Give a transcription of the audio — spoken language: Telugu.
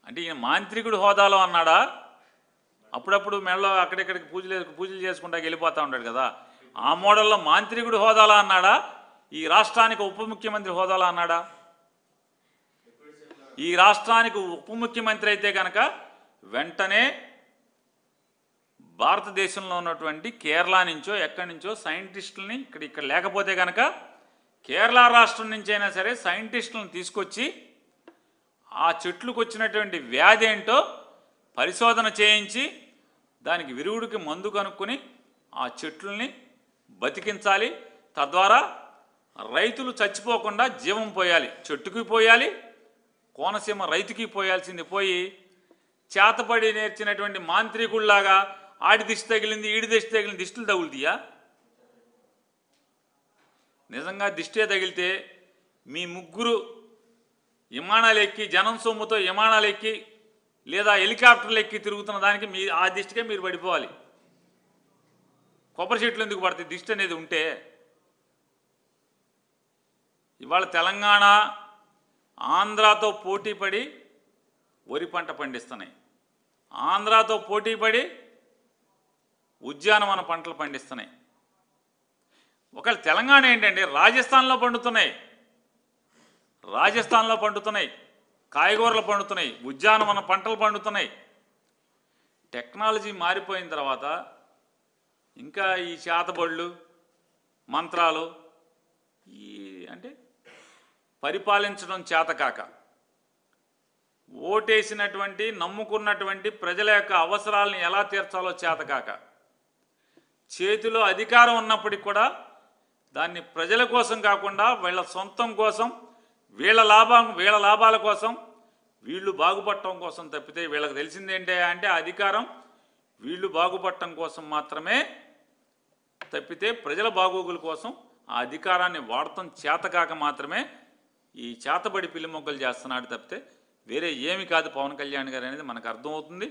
అంటే ఈయన మాంత్రికుడు హోదాలో అన్నాడా? అప్పుడప్పుడు మెడలో అక్కడిక్కడికి పూజలు చేసుకుంటా వెళ్ళిపోతూ ఉంటాడు కదా, ఆ మోడల్లో మాంత్రికుడు హోదాలో అన్నాడా? ఈ రాష్ట్రానికి ఉప ముఖ్యమంత్రి హోదాలో అన్నాడా? ఈ రాష్ట్రానికి ఉప ముఖ్యమంత్రి అయితే కనుక వెంటనే భారతదేశంలో ఉన్నటువంటి కేరళ నుంచో ఎక్కడి నుంచో సైంటిస్టులని ఇక్కడ లేకపోతే కనుక కేరళ రాష్ట్రం నుంచి అయినా సరే సైంటిస్టులను తీసుకొచ్చి ఆ చెట్లకు వచ్చినటువంటి వ్యాధి ఏంటో పరిశోధన చేయించి దానికి విరుగుడికి మందు కనుక్కొని ఆ చెట్లని బతికించాలి. తద్వారా రైతులు చచ్చిపోకుండా జీవం పోయాలి, చెట్టుకి పోయాలి, కోనసీమ రైతుకి పోయాల్సింది పోయి చేతపడి నేర్చినటువంటి మాంత్రికుల్లాగా ఆడి దిష్టి తగిలింది ఈడి దిష్టి తగిలింది దిష్టిలు తగులుతాయా? నిజంగా దిష్టే తగిలితే మీ ముగ్గురు విమానాలు ఎక్కి జనం సొమ్ముతో విమానాలు ఎక్కి లేదా హెలికాప్టర్లు ఎక్కి తిరుగుతున్న దానికి మీ ఆ దిష్టికే మీరు పడిపోవాలి. కొబ్బరి చెట్లు ఎందుకు పడతాయి దిష్టి అనేది ఉంటే? ఇవాళ తెలంగాణ ఆంధ్రాతో పోటీపడి వరి పంట పండిస్తున్నాయి, ఆంధ్రాతో పోటీపడి ఉద్యానవన పంటలు పండిస్తున్నాయి. ఒకవేళ తెలంగాణ ఏంటంటే రాజస్థాన్లో పండుతున్నాయి, రాజస్థాన్లో పండుతున్నాయి, కాయగూరలు పండుతున్నాయి, ఉద్యానవన పంటలు పండుతున్నాయి. టెక్నాలజీ మారిపోయిన తర్వాత ఇంకా ఈ చేతబడులు మంత్రాలు ఈ అంటే పరిపాలించడం చేతకాక ఓటేసినటువంటి నమ్ముకున్నటువంటి ప్రజల యొక్క అవసరాలను ఎలా తీర్చాలో చేతకాక చేతిలో అధికారం ఉన్నప్పటికీ కూడా దాన్ని ప్రజల కోసం కాకుండా వీళ్ళ సొంతం కోసం వీళ్ళ లాభాల కోసం వీళ్ళు బాగుపడటం కోసం తప్పితే వీళ్ళకి తెలిసింది ఏంటి అంటే అధికారం వీళ్ళు బాగుపడటం కోసం మాత్రమే తప్పితే ప్రజల బాగోగుల కోసం ఆ అధికారాన్ని వాడటం చేతకాక మాత్రమే ఈ చేతబడి పిల్లి మొగ్గలు చేస్తున్నాడు తప్పితే వేరే ఏమి కాదు పవన్ కళ్యాణ్ గారు అనేది మనకు అర్థమవుతుంది.